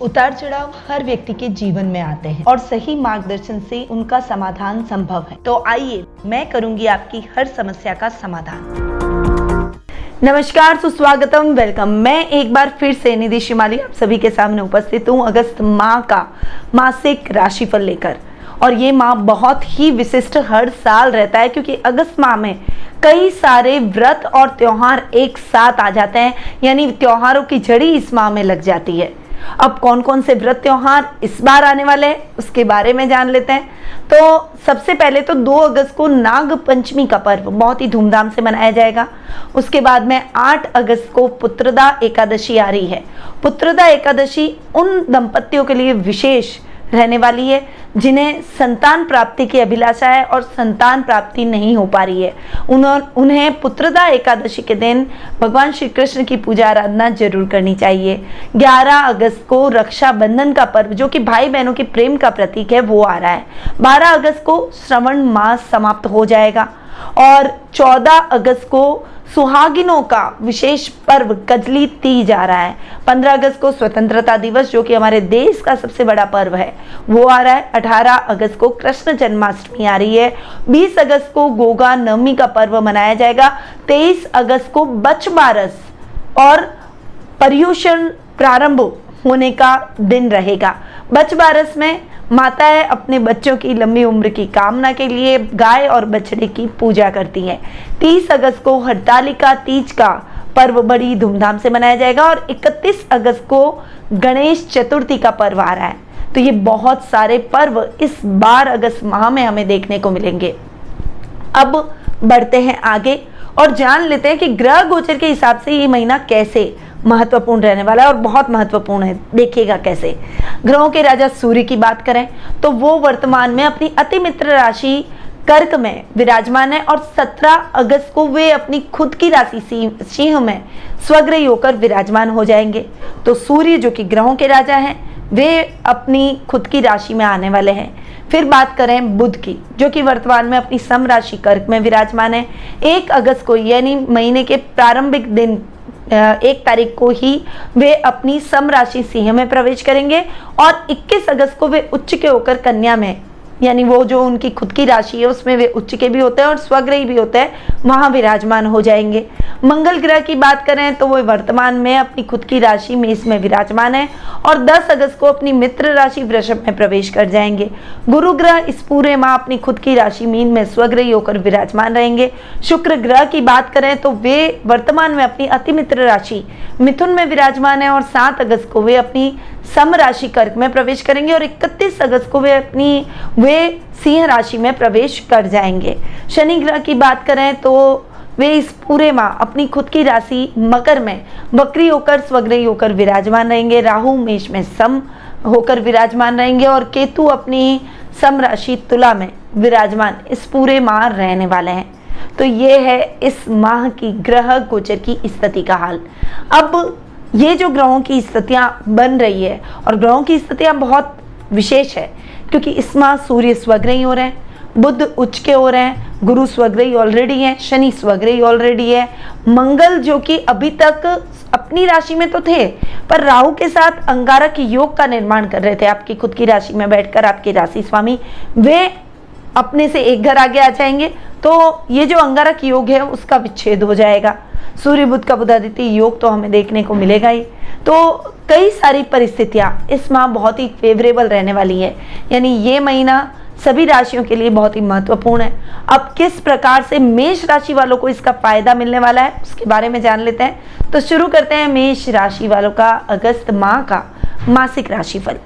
उतार चढ़ाव हर व्यक्ति के जीवन में आते हैं और सही मार्गदर्शन से उनका समाधान संभव है। तो आइए मैं करूंगी आपकी हर समस्या का समाधान। नमस्कार, सुस्वागतम, वेलकम। मैं एक बार फिर से निधि शिमाली आप सभी के सामने उपस्थित हूँ अगस्त माह का मासिक राशिफल लेकर। और ये माह बहुत ही विशिष्ट हर साल रहता है क्योंकि अगस्त माह में कई सारे व्रत और त्योहार एक साथ आ जाते हैं, यानी त्योहारों की झड़ी इस माह में लग जाती है। अब कौन कौन से व्रत त्योहार इस बार आने वाले हैं उसके बारे में जान लेते हैं। तो सबसे पहले तो 2 अगस्त को नाग पंचमी का पर्व बहुत ही धूमधाम से मनाया जाएगा। उसके बाद में 8 अगस्त को पुत्रदा एकादशी आ रही है। पुत्रदा एकादशी उन दंपतियों के लिए विशेष रहने वाली है जिन्हें संतान प्राप्ति की अभिलाषा है और संतान प्राप्ति नहीं हो पा रही है। उन्हें पुत्रदा एकादशी के दिन भगवान श्री कृष्ण की पूजा आराधना जरूर करनी चाहिए। 11 अगस्त को रक्षाबंधन का पर्व जो कि भाई बहनों के प्रेम का प्रतीक है वो आ रहा है। 12 अगस्त को श्रावण मास समाप्त हो जाएगा और 14 अगस्त को सुहागिनों का विशेष पर्व कजली तीज आ रहा है। 15 अगस्त को स्वतंत्रता दिवस जो कि हमारे देश का सबसे बड़ा पर्व है वो आ रहा है। 18 अगस्त को कृष्ण जन्माष्टमी आ रही है। 20 अगस्त को गोगा नवमी का पर्व मनाया जाएगा। 23 अगस्त को बछबारस और पर्युषण प्रारंभ होने का दिन रहेगा। बछबारस में माताएं अपने बच्चों की लंबी उम्र की कामना के लिए गाय और बछड़े की पूजा करती हैं। 30 अगस्त को हरतालिका तीज का पर्व बड़ी धूमधाम से मनाया जाएगा और 31 अगस्त को गणेश चतुर्थी का पर्व आ रहा है। तो ये बहुत सारे पर्व इस 12 अगस्त माह में हमें देखने को मिलेंगे। अब बढ़ते हैं आगे और जान लेते हैं कि ग्रह गोचर के हिसाब से ये महीना कैसे महत्वपूर्ण रहने वाला है और बहुत महत्वपूर्ण है। देखिएगा कैसे। ग्रहों के राजा सूर्य की बात करें तो वो वर्तमान में अपनी अति मित्र राशि कर्क में विराजमान है और 17 अगस्त को वे अपनी खुद की राशि सिंह में स्वग्रही होकर विराजमान हो जाएंगे। तो सूर्य जो कि ग्रहों के राजा हैं वे अपनी खुद की राशि में आने वाले हैं। फिर बात करें बुध की जो कि वर्तमान में अपनी सम राशि कर्क में विराजमान है। 1 अगस्त को यानी महीने के प्रारंभिक दिन 1 तारीख को ही वे अपनी सम राशि सिंह में प्रवेश करेंगे और 21 अगस्त को वे उच्च के होकर कन्या में, यानी वो जो उनकी खुद की राशि है उसमें वे उच्च के भी होते हैं और स्वग्रही भी होते हैं, वहां विराजमान हो जाएंगे। मंगल ग्रह की बात करें तो वो वर्तमान में अपनी खुद की राशि मेष में विराजमान है और 10 अगस्त को अपनी मित्र राशि वृषभ में प्रवेश कर जाएंगे। गुरु ग्रह इस पूरे माह अपनी खुद की राशि मीन में स्वग्रही होकर विराजमान रहेंगे। शुक्र ग्रह की बात करें तो वे वर्तमान में अपनी अति मित्र राशि मिथुन में विराजमान है और 7 अगस्त को वे अपनी सम राशि कर्क में प्रवेश करेंगे और 31 अगस्त को वे सिंह राशि में प्रवेश कर जाएंगे। शनि ग्रह की बात करें तो वे इस पूरे माह अपनी खुद की राशि मकर में वक्री होकर स्वग्रही होकर विराजमान रहेंगे। राहु मेष में सम होकर विराजमान रहेंगे और केतु अपनी सम राशि तुला में विराजमान इस पूरे माह रहने वाले हैं। तो ये है इस माह की ग्रह गोचर की स्थिति का हाल। अब ये जो ग्रहों की स्थितियां बन रही है और ग्रहों की स्थितियां बहुत विशेष है क्योंकि इस माह सूर्य स्वग्रही हो रहे हैं, बुध उच्च के हो रहे हैं, गुरु स्वग्रही ऑलरेडी है, शनि स्वग्रही ऑलरेडी है, मंगल जो कि अभी तक अपनी राशि में तो थे पर राहु के साथ अंगारक योग का निर्माण कर रहे थे। आपकी खुद की राशि में बैठकर आपके राशि स्वामी वे अपने से एक घर आगे आ जाएंगे तो ये जो अंगारक योग है उसका विच्छेद हो जाएगा। सूर्य बुध का बुधादित्य योग तो हमें देखने को मिलेगा ही। तो कई सारी परिस्थितियां इस माह बहुत ही फेवरेबल रहने वाली है, यानी ये महीना सभी राशियों के लिए बहुत ही महत्वपूर्ण है। अब किस प्रकार से मेष राशि वालों को इसका फायदा मिलने वाला है उसके बारे में जान लेते हैं। तो शुरू करते हैं मेष राशि वालों का अगस्त माह का मासिक राशिफल।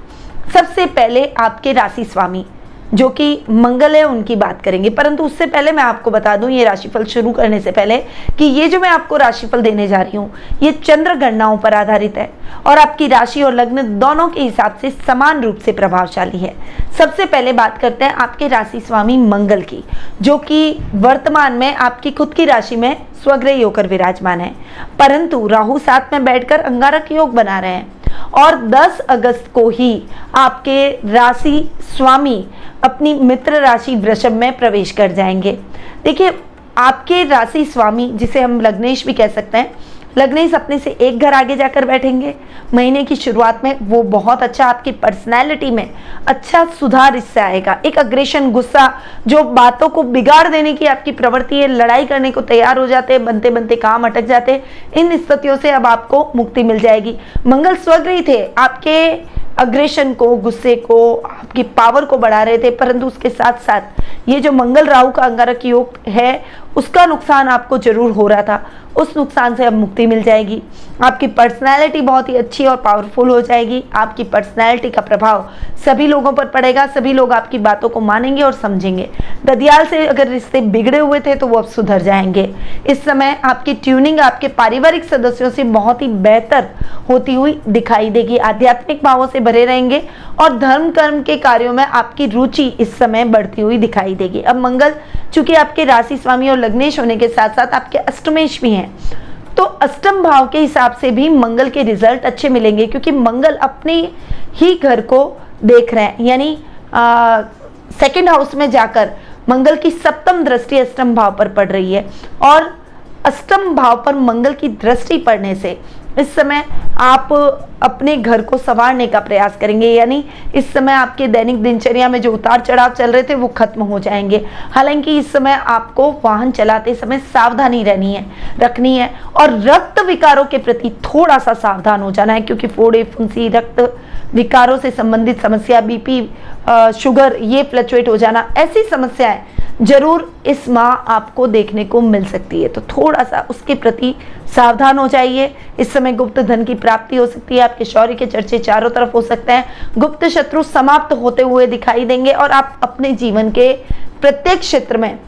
सबसे पहले आपके राशि स्वामी जो कि मंगल है उनकी बात करेंगे, परंतु उससे पहले मैं आपको बता दूं ये राशिफल शुरू करने से पहले कि ये जो मैं आपको राशिफल देने जा रही हूँ ये चंद्र गणनाओं पर आधारित है और आपकी राशि और लग्न दोनों के हिसाब से समान रूप से प्रभावशाली है। सबसे पहले बात करते हैं आपके राशि स्वामी मंगल की जो कि वर्तमान में आपकी खुद की राशि में स्वग्रही होकर विराजमान है, परंतु राहु साथ में बैठकर अंगारक योग बना रहे हैं और 10 अगस्त को ही आपके राशि स्वामी अपनी मित्र राशि वृषभ में प्रवेश कर जाएंगे। देखिए आपके राशि स्वामी जिसे हम लग्नेश भी कह सकते हैं लग्न इस अपने से एक घर आगे जाकर बैठेंगे। महीने की शुरुआत में वो बहुत अच्छा आपकी पर्सनैलिटी में अच्छा सुधार इससे आएगा। एक अग्रेशन, गुस्सा, जो बातों को बिगाड़ देने की आपकी प्रवृत्ति है, लड़ाई करने को तैयार हो जाते हैं, बनते बनते काम अटक जाते हैं, इन स्थितियों से अब आपको मुक्ति मिल जाएगी। मंगल स्वग्रही थे, आपके अग्रेशन को, गुस्से को, आपकी पावर को बढ़ा रहे थे, परंतु उसके साथ साथ ये जो मंगल राहु का अंगारक योग है उसका नुकसान आपको जरूर हो रहा था, उस नुकसान से अब मुक्ति मिल जाएगी। आपकी पर्सनैलिटी बहुत ही अच्छी और पावरफुल हो जाएगी। आपकी पर्सनैलिटी का प्रभाव सभी लोगों पर पड़ेगा, सभी लोग आपकी बातों को मानेंगे और समझेंगे। ददियाल से अगर रिश्ते बिगड़े हुए थे तो वो अब सुधर जाएंगे। इस समय आपकी ट्यूनिंग आपके पारिवारिक सदस्यों से बहुत ही बेहतर होती हुई दिखाई देगी। आध्यात्मिक भावों से भरे रहेंगे और धर्म कर्म के कार्यों में आपकी रुचि इस समय बढ़ती हुई दिखाई देगी। अब मंगल चूंकि आपके राशि स्वामी और लग्नेश होने के साथ साथ आपके अष्टमेश भी हैं, तो अष्टम भाव के हिसाब से भी मंगल के रिजल्ट अच्छे मिलेंगे, क्योंकि मंगल अपने ही घर को देख रहे हैं, यानी सेकंड हाउस में जाकर मंगल की सप्तम दृष्टि अष्टम भाव पर पड़ रही है। और अष्टम भाव पर मंगल की दृष्टि पड़ने से इस समय आप अपने घर को संवारने का प्रयास करेंगे, यानी इस समय आपके दैनिक दिनचर्या में जो उतार चढ़ाव चल रहे थे वो खत्म हो जाएंगे। हालांकि इस समय आपको वाहन चलाते समय सावधानी रखनी है और रक्त विकारों के प्रति थोड़ा सा सावधान हो जाना है, क्योंकि फोड़े, फुंसी, रक्त विकारों से संबंधित समस्या, बीपी, शुगर, ये फ्लक्चुएट हो जाना, ऐसी समस्याएं जरूर इस माह आपको देखने को मिल सकती है, तो थोड़ा सा उसके प्रति सावधान हो जाइए। इस समय गुप्त धन की प्राप्ति हो सकती है, आपके शौर्य के चर्चे चारों तरफ हो सकते हैं, गुप्त शत्रु समाप्त होते हुए दिखाई देंगे और आप अपने जीवन के प्रत्येक क्षेत्र में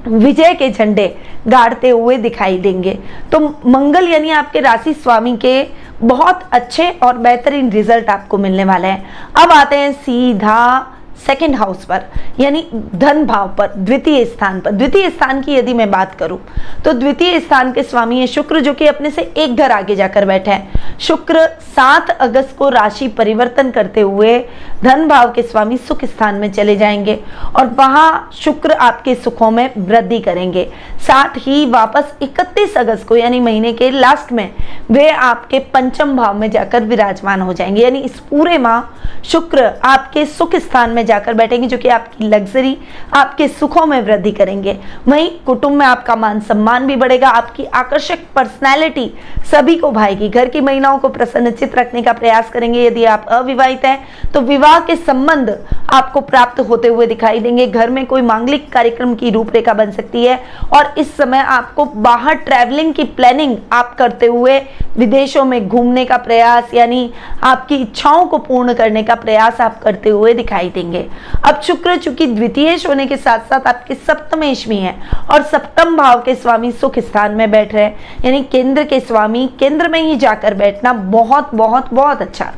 विजय के झंडे गाड़ते हुए दिखाई देंगे। तो मंगल यानी आपके राशि स्वामी के बहुत अच्छे और बेहतरीन रिजल्ट आपको मिलने वाले हैं। अब आते हैं सीधा सेकेंड हाउस पर, यानी धन भाव पर, द्वितीय स्थान पर। द्वितीय स्थान की यदि मैं बात करूं तो द्वितीय स्थान के स्वामी है शुक्र, जो कि अपने से एक घर आगे जाकर बैठे हैं। शुक्र 7 अगस्त को राशि परिवर्तन करते हुए धन भाव के स्वामी सुख स्थान में चले जाएंगे और वहां शुक्र आपके सुखों में वृद्धि करेंगे। साथ ही वापस 31 अगस्त को, यानी महीने के लास्ट में, वे आपके पंचम भाव में जाकर विराजमान हो जाएंगे। यानी इस पूरे माह शुक्र आपके सुख स्थान में जाकर बैठेंगे, जो कि आपकी लग्जरी, आपके सुखों में वृद्धि करेंगे। वहीं कुटुंब में आपका मान सम्मान भी बढ़ेगा, आपकी आकर्षक पर्सनैलिटी सभी को भाएगी। घर की महिलाओं को प्रसन्नचित रखने का प्रयास करेंगे। यदि आप अविवाहित हैं तो विवाह के संबंध आपको प्राप्त होते हुए दिखाई देंगे। घर में कोई मांगलिक कार्यक्रम की रूपरेखा बन सकती है और इस समय आपको बाहर ट्रैवलिंग की प्लानिंग आप करते हुए विदेशों में घूमने का प्रयास, यानी आपकी इच्छाओं को पूर्ण करने का प्रयास आप करते हुए दिखाई देंगे। अब शुक्र चूंकि द्वितीयेश होने के साथ साथ आपके सप्तमेश में है और सप्तम भाव के स्वामी सुख स्थान में बैठ रहे हैं, यानी केंद्र के स्वामी केंद्र में ही जाकर बैठना बहुत बहुत बहुत अच्छा।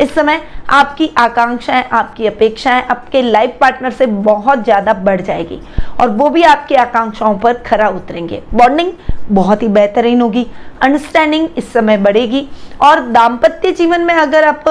इस समय आपकी आकांक्षाएं, आपकी अपेक्षाएं आपके लाइफ पार्टनर से बहुत ज्यादा बढ़ जाएगी और वो भी आपकी आकांक्षाओं पर खरा उतरेंगे। बॉन्डिंग बहुत ही बेहतरीन होगी, अंडरस्टैंडिंग इस समय बढ़ेगी और दाम्पत्य जीवन में अगर आप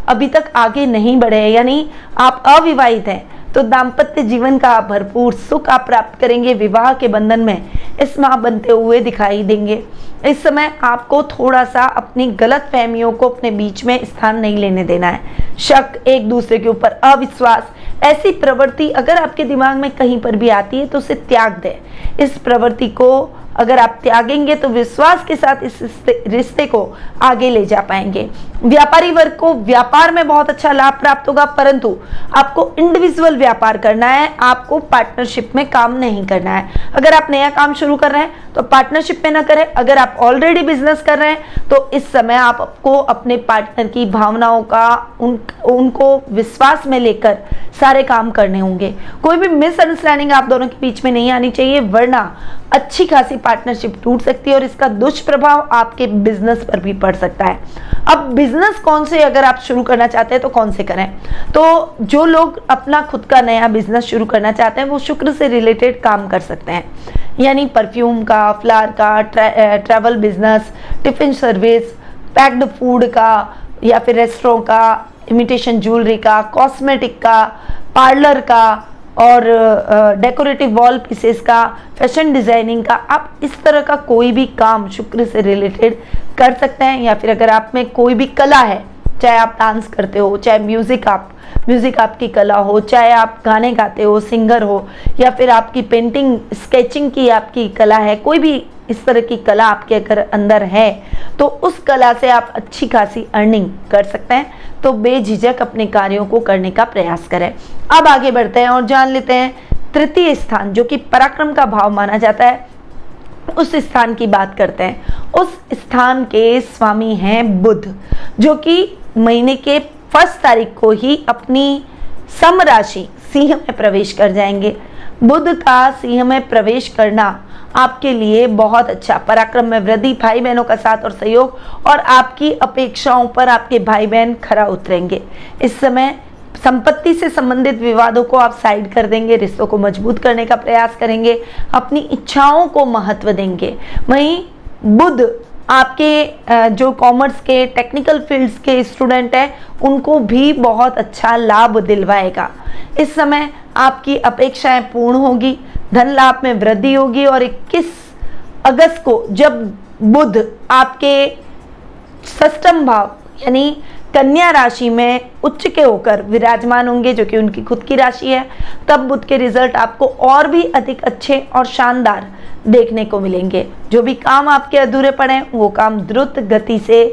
अभी तक आगे नहीं बढ़े हैं, यानी आप अविवाहित हैं, तो दाम्पत्य जीवन का भरपूर सुख आप प्राप्त करेंगे। विवाह के बंधन में इस माह बनते हुए दिखाई देंगे। इस समय आपको थोड़ा सा अपनी गलत फहमियों को अपने बीच में स्थान नहीं लेने देना है। शक, एक दूसरे के ऊपर अविश्वास, ऐसी प्रवृत्ति अगर आपके दिमाग में कहीं पर भी आती है तो उसे त्याग दें। इस प्रवृत्ति को अगर आप त्यागेंगे तो विश्वास के साथ इस रिश्ते को आगे ले जा पाएंगे। व्यापारी वर्ग को व्यापार में बहुत अच्छा लाभ प्राप्त होगा, परंतु आपको इंडिविजुअल व्यापार करना है, आपको पार्टनरशिप में काम नहीं करना है। अगर आप नया काम शुरू कर रहे हैं तो पार्टनरशिप में ना करें। अगर आप ऑलरेडी बिजनेस कर रहे हैं तो इस समय आपको अपने पार्टनर की भावनाओं का उनको विश्वास में लेकर सारे काम करने होंगे। कोई भी मिसअंडरस्टैंडिंग आप दोनों के बीच में नहीं आनी चाहिए, वरना अच्छी खासी पार्टनरशिप टूट सकती है और इसका दुष्प्रभाव आपके बिजनेस पर भी पड़ सकता है। अब बिजनेस कौन से अगर आप शुरू करना चाहते हैं तो कौन से करें? तो जो लोग अपना खुद का नया बिजनेस शुरू करना चाहते हैं वो शुक्र से रिलेटेड काम कर सकते हैं, यानी परफ्यूम का, फ्लावर का, travel business, tiffin service, packed food का, या फिर रेस्टोरेंट का, इमिटेशन ज्वेलरी का, कॉस्मेटिक का, पार्लर का, और डेकोरेटिव वॉल पीसेस का, फैशन डिजाइनिंग का, आप इस तरह का कोई भी काम शुक्र से रिलेटेड कर सकते हैं। या फिर अगर आप में कोई भी कला है, चाहे आप डांस करते हो, चाहे म्यूजिक आपकी कला हो, चाहे आप गाने गाते हो, सिंगर हो, या फिर आपकी पेंटिंग स्केचिंग की आपकी कला है, कोई भी इस तरह की कला आपके अगर अंदर है तो उस कला से आप अच्छी खासी अर्निंग कर सकते हैं। तो बेझिझक अपने कार्यों को करने का प्रयास करें। अब आगे बढ़ते हैं और जान लेते हैं तृतीय स्थान, जो कि पराक्रम का भाव माना जाता है, उस स्थान की बात करते हैं। उस स्थान के स्वामी हैं बुध, जो कि महीने के 1 तारीख को ही अपनी सम राशि सिंह में प्रवेश कर जाएंगे। बुध का सिंह में प्रवेश करना आपके लिए बहुत अच्छा, पराक्रम में वृद्धि, भाई बहनों का साथ और सहयोग, और आपकी अपेक्षाओं पर आपके भाई बहन खरा उतरेंगे। इस समय संपत्ति से संबंधित विवादों को आप साइड कर देंगे, रिश्तों को मजबूत करने का प्रयास करेंगे, अपनी इच्छाओं को महत्व देंगे। वहीं बुध आपके जो कॉमर्स के, टेक्निकल फील्ड्स के स्टूडेंट हैं, उनको भी बहुत अच्छा लाभ दिलवाएगा। इस समय आपकी अपेक्षाएं पूर्ण होगी, धन लाभ में वृद्धि होगी, और 21 अगस्त को जब बुध आपके षष्ठम भाव यानी कन्या राशि में उच्च के होकर विराजमान होंगे, जो कि उनकी खुद की राशि है, तब बुध के रिजल्ट आपको और भी अधिक अच्छे और शानदार देखने को मिलेंगे। जो भी काम आपके अधूरे पड़े हैं वो काम द्रुत गति से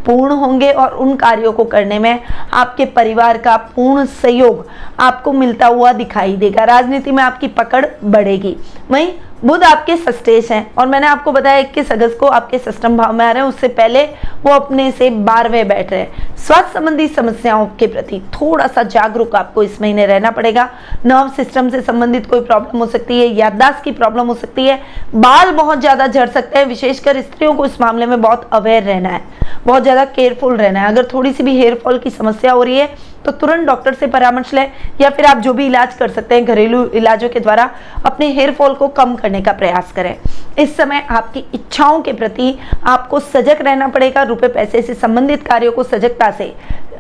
पूर्ण होंगे, और उन कार्यों को करने में आपके परिवार का पूर्ण सहयोग आपको मिलता हुआ दिखाई देगा। राजनीति में आपकी पकड़ बढ़ेगी। वहीं बुध आपके षष्ठेश हैं, और मैंने आपको बताया 21 अगस्त को आपके षष्ठम भाव में आ रहे हैं, उससे पहले वो अपने से 12वें बैठ रहे हैं। स्वास्थ्य संबंधी समस्याओं के प्रति थोड़ा सा जागरूक आपको इस महीने रहना पड़ेगा। नर्व सिस्टम से संबंधित कोई प्रॉब्लम हो सकती है, याददाश्त की प्रॉब्लम हो सकती है, बाल बहुत ज्यादा झड़ सकते हैं। विशेषकर स्त्रियों को इस मामले में बहुत अवेयर रहना है, बहुत ज्यादा केयरफुल रहना है। अगर थोड़ी सी भी हेयर फॉल की समस्या हो रही है तो तुरंत डॉक्टर से परामर्श लें, या फिर आप जो भी इलाज कर सकते हैं घरेलू इलाजों के द्वारा अपने हेयर फॉल को कम करने का प्रयास करें। इस समय आपकी इच्छाओं के प्रति आपको सजग रहना पड़ेगा। रुपए पैसे से संबंधित कार्यों को सजगता से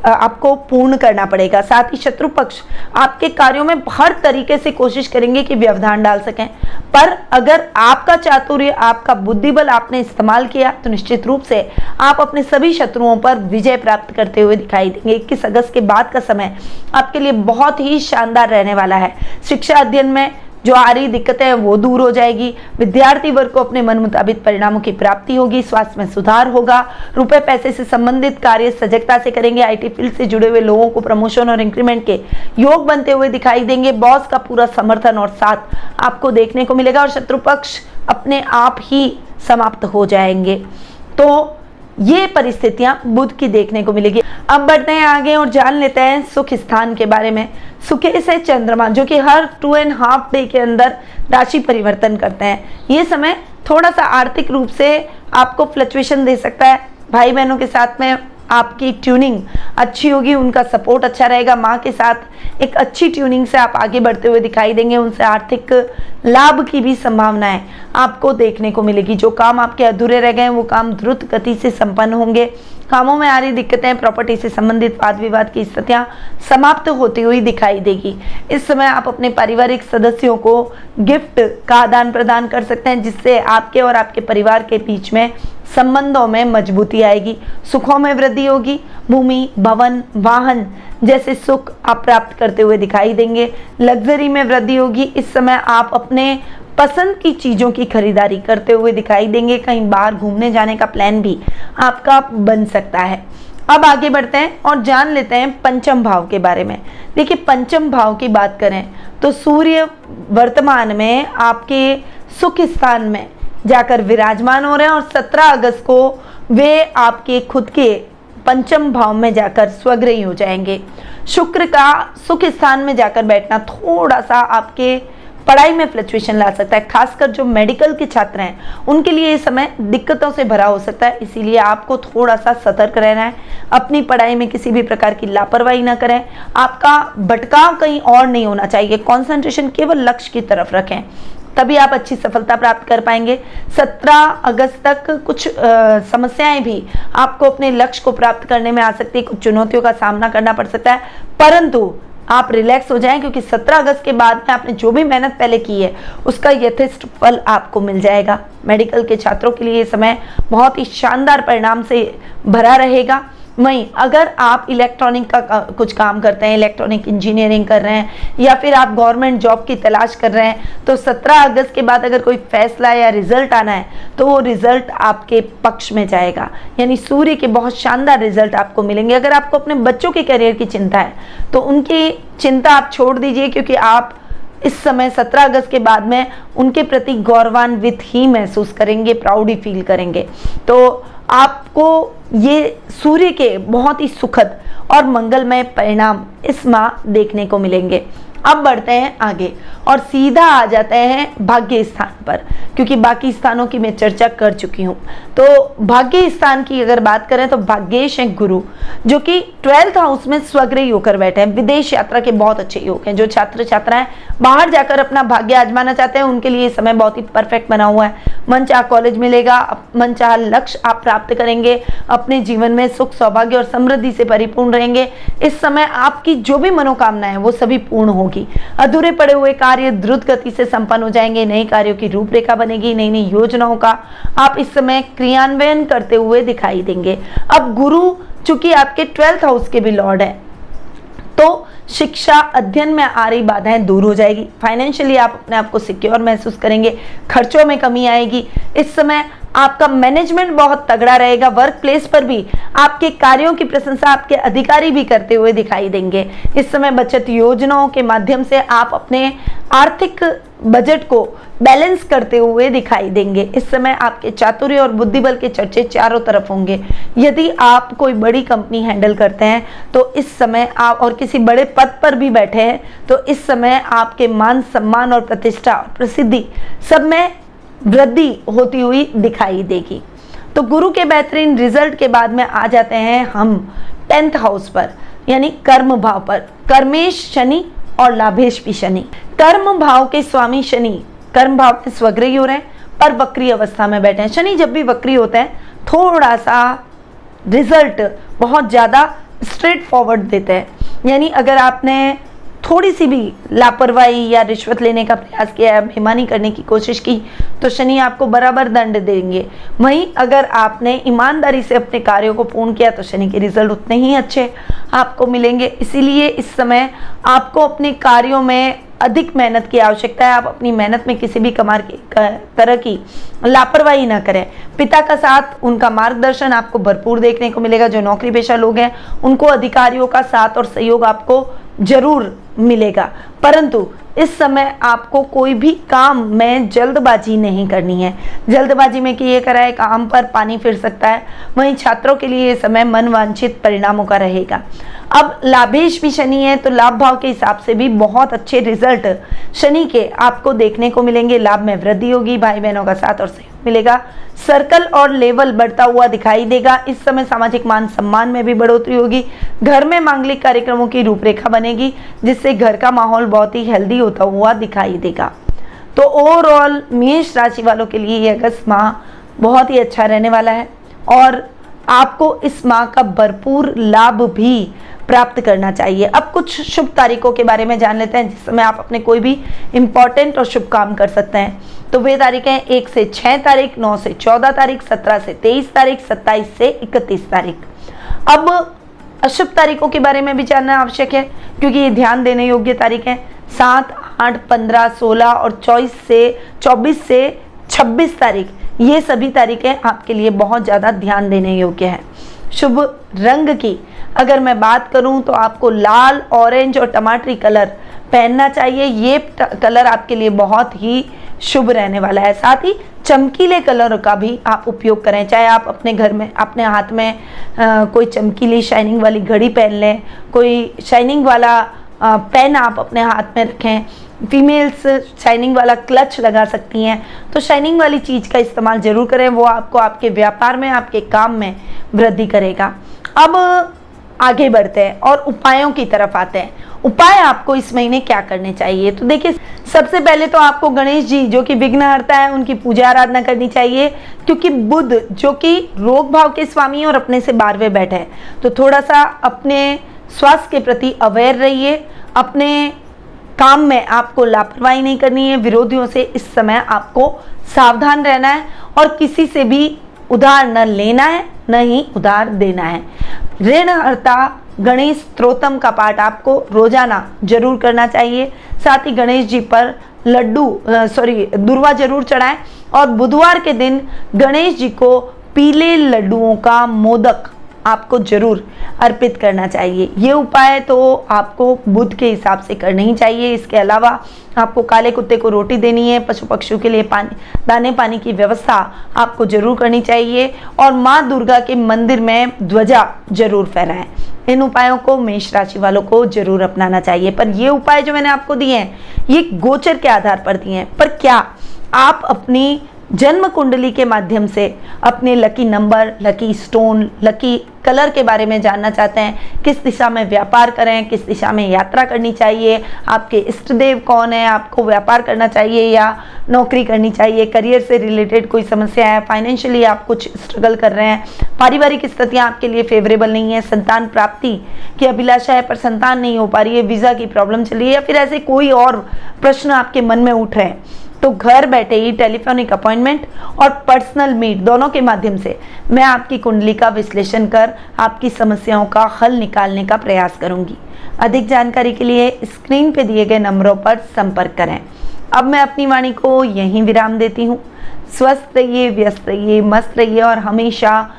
आपको पूर्ण करना पड़ेगा। साथ ही शत्रु पक्ष आपके कार्यों में हर तरीके से कोशिश करेंगे कि व्यवधान डाल सकें, पर अगर आपका चातुर्य, आपका बुद्धिबल आपने इस्तेमाल किया तो निश्चित रूप से आप अपने सभी शत्रुओं पर विजय प्राप्त करते हुए दिखाई देंगे। 21 अगस्त के बाद का समय आपके लिए बहुत ही शानदार रहने वाला है। शिक्षा अध्ययन में जो आ रही दिक्कतें हैं वो दूर हो जाएगी। विद्यार्थी वर्ग को अपने मन मुताबिक परिणामों की प्राप्ति होगी। स्वास्थ्य में सुधार होगा। रुपए पैसे से संबंधित कार्य सजगता से करेंगे। आईटी फील्ड से जुड़े हुए लोगों को प्रमोशन और इंक्रीमेंट के योग बनते हुए दिखाई देंगे। बॉस का पूरा समर्थन और साथ आपको देखने को मिलेगा, और शत्रु पक्ष अपने आप ही समाप्त हो जाएंगे। तो ये परिस्थितियां बुध की देखने को मिलेगी। अब बढ़ते हैं आगे और जान लेते हैं सुख स्थान के बारे में। सुखे से चंद्रमा, जो कि हर 2.5 डे के अंदर राशि परिवर्तन करते हैं। ये समय थोड़ा सा आर्थिक रूप से आपको फ्लक्चुएशन दे सकता है। भाई बहनों के साथ में आपकी ट्यूनिंग अच्छी होगी, उनका सपोर्ट अच्छा रहेगा। माँ के साथ एक अच्छी ट्यूनिंग से आप आगे बढ़ते हुए दिखाई देंगे। उनसे आर्थिक लाभ की भी संभावनाएं आपको देखने को मिलेगी। जो काम आपके अधूरे रह गए वो काम द्रुत गति से संपन्न होंगे। कामों में आ रही दिक्कतें, प्रॉपर्टी से संबंधित वाद विवाद की स्थितियां समाप्त होती हुई दिखाई देगी। इस समय आप अपने पारिवारिक सदस्यों को गिफ्ट का आदान प्रदान कर सकते हैं, जिससे आपके और आपके परिवार के बीच में संबंधों में मजबूती आएगी। सुखों में वृद्धि होगी। भूमि, भवन, वाहन जैसे सुख आप प्राप्त करते हुए दिखाई देंगे। लग्जरी में वृद्धि होगी। इस समय आप अपने पसंद की चीजों की खरीदारी करते हुए दिखाई देंगे। कहीं बाहर घूमने जाने का प्लान भी आपका बन सकता है। अब आगे बढ़ते हैं और जान लेते हैं पंचम भाव के बारे में। देखिए, पंचम भाव की बात करें तो सूर्य वर्तमान में आपके सुख स्थान में जाकर विराजमान हो रहे हैं, और 17 अगस्त को वे आपके खुद के पंचम भाव में जाकर स्वग्रही हो जाएंगे। शुक्र का सुख स्थान में जाकर बैठना थोड़ा सा आपके पढ़ाई में फ्लक्चुएशन ला सकता है। खासकर जो मेडिकल के छात्र हैं उनके लिए ये समय दिक्कतों से भरा हो सकता है, इसीलिए आपको थोड़ा सा सतर्क रहना है। अपनी पढ़ाई में किसी भी प्रकार की लापरवाही ना करें। आपका भटकाव कहीं और नहीं होना चाहिए। कंसंट्रेशन केवल लक्ष्य की तरफ रखें, तभी आप अच्छी सफलता प्राप्त कर पाएंगे। 17 अगस्त तक कुछ समस्याएं भी आपको अपने लक्ष्य को प्राप्त करने में आ सकती है। कुछ चुनौतियों का सामना करना पड़ सकता है, परंतु आप रिलैक्स हो जाएं, क्योंकि 17 अगस्त के बाद में आपने जो भी मेहनत पहले की है उसका यथेष्ट फल आपको मिल जाएगा। मेडिकल के छात्रों के लिए ये समय बहुत ही शानदार परिणाम से भरा रहेगा। वहीं अगर आप इलेक्ट्रॉनिक का कुछ काम करते हैं, इलेक्ट्रॉनिक इंजीनियरिंग कर रहे हैं या फिर आप गवर्नमेंट जॉब की तलाश कर रहे हैं, तो 17 अगस्त के बाद अगर कोई फैसला या रिजल्ट आना है तो वो रिजल्ट आपके पक्ष में जाएगा, यानी सूर्य के बहुत शानदार रिजल्ट आपको मिलेंगे। अगर आपको अपने बच्चों के करियर की चिंता है तो उनकी चिंता आप छोड़ दीजिए, क्योंकि आप इस समय 17 अगस्त के बाद में उनके प्रति गौरवान्वित ही महसूस करेंगे, प्राउड ही फील करेंगे। तो आपको ये सूर्य के बहुत ही सुखद और मंगलमय परिणाम इस माह देखने को मिलेंगे। अब बढ़ते हैं आगे और सीधा आ जाते हैं भाग्य स्थान पर, क्योंकि बाकी स्थानों की मैं चर्चा कर चुकी हूँ। तो भाग्य स्थान की अगर बात करें तो भाग्येश हैं गुरु, जो कि 12th हाउस में स्वग्रही होकर बैठे हैं। विदेश यात्रा के बहुत अच्छे योग हैं। जो छात्र छात्राएं बाहर जाकर अपना भाग्य आजमाना चाहते हैं उनके लिए ये समय बहुत ही परफेक्ट बना हुआ है। मनचाहा कॉलेज मिलेगा, मनचाहा लक्ष्य आप प्राप्त करेंगे, अपने जीवन में सुख सौभाग्य और समृद्धि से परिपूर्ण रहेंगे। इस समय आपकी जो भी मनोकामना है वो सभी पूर्ण होगी। अधूरे पड़े हुए कार्य द्रुत गति से संपन्न हो जाएंगे। नए कार्यों की रूपरेखा बनेगी। नई नई योजनाओं का आप इस समय क्रियान्वयन करते हुए दिखाई देंगे। अब गुरु चूंकि आपके 12th हाउस के भी लॉर्ड है, तो शिक्षा अध्ययन में आ रही बाधाएं दूर हो जाएगी। फाइनेंशियली आप अपने आप को सिक्योर महसूस करेंगे। खर्चों में कमी आएगी। इस समय आपका मैनेजमेंट बहुत तगड़ा रहेगा। वर्क प्लेस पर भी आपके कार्यों की प्रशंसा आपके अधिकारी भी करते हुए दिखाई देंगे। इस समय बचत योजनाओं के माध्यम से आप अपने आर्थिक बजट को बैलेंस करते हुए दिखाई देंगे। इस समय आपके चातुर्य और बुद्धिबल के चर्चे चारों तरफ होंगे। यदि आप कोई बड़ी कंपनी हैंडल करते हैं तो इस समय आप, और किसी बड़े पद पर भी बैठे हैं, तो इस समय आपके मान सम्मान और प्रतिष्ठा और प्रसिद्धि सब में वृद्धि होती हुई दिखाई देगी। तो गुरु के बेहतरीन रिजल्ट के बाद में आ जाते हैं हम 10th हाउस पर, यानी कर्म भाव पर। कर्मेश शनि और लाभेश भी शनि। कर्म भाव के स्वामी शनि कर्म भाव में स्वग्रही हो रहे हैं पर वक्री अवस्था में बैठे हैं। शनि जब भी वक्री होते हैं थोड़ा सा रिजल्ट बहुत ज़्यादा स्ट्रेट फॉरवर्ड देते हैं, यानी अगर आपने थोड़ी सी भी लापरवाही या रिश्वत लेने का प्रयास किया, बेईमानी करने की कोशिश की, तो शनि आपको बराबर दंड देंगे। वहीं अगर आपने ईमानदारी से अपने कार्यों को पूर्ण किया तो शनि के रिजल्ट उतने ही अच्छे आपको मिलेंगे। इसीलिए इस समय आपको अपने कार्यों में अधिक मेहनत की आवश्यकता है। आप अपनी मेहनत में किसी भी तरह की लापरवाही ना करें। पिता का साथ, उनका मार्गदर्शन आपको भरपूर देखने को मिलेगा। जो नौकरी पेशा लोग हैं उनको अधिकारियों का साथ और सहयोग आपको जरूर मिलेगा, परंतु इस समय आपको कोई भी काम में जल्दबाजी नहीं करनी है। जल्दबाजी में किए कराए काम पर पानी फिर सकता है। वहीं छात्रों के लिए ये समय मनवांछित परिणामों का रहेगा। अब लाभेश भी शनि है, तो लाभ भाव के हिसाब से भी बहुत अच्छे रिजल्ट शनि के आपको देखने को मिलेंगे। लाभ में वृद्धि होगी, भाई बहनों का साथ और सहयोग मिलेगा। सर्कल और लेवल बढ़ता हुआ दिखाई देगा। इस समय सामाजिक मान सम्मान में भी बढ़ोतरी होगी। घर में मांगलिक कार्यक्रमों की रूपरेखा बनेगी, जिससे घर का माहौल बहुत ही हेल्दी होता हुआ दिखाई देगा। तो ओवरऑल मेष राशि वालों के लिए ये अगस्त माह बहुत ही अच्छा रहने वाला है और आपको इस माह का भरपूर लाभ भी प्राप्त करना चाहिए। अब कुछ शुभ तारीखों के बारे में जान लेते हैं जिस समय आप अपने कोई भी इंपॉर्टेंट और शुभ काम कर सकते हैं। तो वे तारीखें 1 से 6 तारीख, 9 से 14 तारीख, 17 से 23 तारीख, 27 से 31 तारीख। अब अशुभ तारीखों के बारे में भी जानना आवश्यक है, क्योंकि ये ध्यान देने योग्य तारीख है। 7, 8, 15, 16 और 24 से 26 तारीख, ये सभी तारीखें आपके लिए बहुत ज़्यादा ध्यान देने योग्य है। शुभ रंग की अगर मैं बात करूं तो आपको लाल, ऑरेंज और टमाटरी कलर पहनना चाहिए। ये कलर आपके लिए बहुत ही शुभ रहने वाला है। साथ ही चमकीले कलर का भी आप उपयोग करें, चाहे आप अपने घर में अपने हाथ में कोई चमकीली शाइनिंग वाली घड़ी पहन लें, कोई शाइनिंग वाला पेन आप अपने हाथ में रखें। फीमेल्स शाइनिंग वाला क्लच लगा सकती हैं। तो शाइनिंग वाली चीज़ का इस्तेमाल जरूर करें, वो आपको आपके व्यापार में, आपके काम में वृद्धि करेगा। अब आगे बढ़ते हैं और उपायों की तरफ आते हैं। उपाय आपको इस महीने क्या करने चाहिए? तो देखिए, सबसे पहले तो आपको गणेश जी जो कि विघ्नहर्ता है उनकी पूजा आराधना करनी चाहिए, क्योंकि बुध जो कि रोग भाव के स्वामी और अपने से 12वें बैठे हैं, तो थोड़ा सा अपने स्वास्थ्य के प्रति अवेयर रहिए। अपने काम में आपको लापरवाही नहीं करनी है। विरोधियों से इस समय आपको सावधान रहना है और किसी से भी उधार न लेना है न ही उधार देना है। ऋणहर्ता गणेश स्तोत्रम का पाठ आपको रोजाना जरूर करना चाहिए। साथ ही गणेश जी पर दुर्वा जरूर चढ़ाएं और बुधवार के दिन गणेश जी को पीले लड्डुओं का मोदक आपको जरूर अर्पित करना चाहिए। ये उपाय तो आपको बुध के हिसाब से करना ही चाहिए। इसके अलावा आपको काले कुत्ते को रोटी देनी है, पशु पक्षियों के लिए दाने पानी की व्यवस्था आपको जरूर करनी चाहिए और माँ दुर्गा के मंदिर में ध्वजा जरूर फहराएं। इन उपायों को मेष राशि वालों को जरूर अपनाना चाहिए। पर ये उपाय जो मैंने आपको दिए हैं ये गोचर के आधार पर दिए हैं, पर क्या आप अपनी जन्म कुंडली के माध्यम से अपने lucky number, lucky stone, lucky colour के बारे में जानना चाहते हैं? किस दिशा में व्यापार करें, किस दिशा में यात्रा करनी चाहिए, आपके इष्ट देव कौन है, आपको व्यापार करना चाहिए या नौकरी करनी चाहिए, करियर से रिलेटेड कोई समस्या है, फाइनेंशियली आप कुछ स्ट्रगल कर रहे हैं, पारिवारिक स्थितियां आपके लिए फेवरेबल नहीं है, संतान प्राप्ति की अभिलाषा है पर संतान नहीं हो पा रही है, वीजा की प्रॉब्लम चल रही है या फिर ऐसे कोई और प्रश्न आपके मन में उठ रहे हैं, तो घर बैठे ही टेलीफोनिक अपॉइंटमेंट और पर्सनल मीट दोनों के माध्यम से मैं आपकी कुंडली का विश्लेषण कर आपकी समस्याओं का हल निकालने का प्रयास करूंगी। अधिक जानकारी के लिए स्क्रीन पे दिए गए नंबरों पर संपर्क करें। अब मैं अपनी वाणी को यहीं विराम देती हूँ। स्वस्थ रहिए, व्यस्त रहिए, मस्त रहिए और हमेशा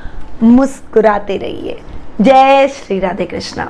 मुस्कुराते रहिए। जय श्री राधे कृष्णा।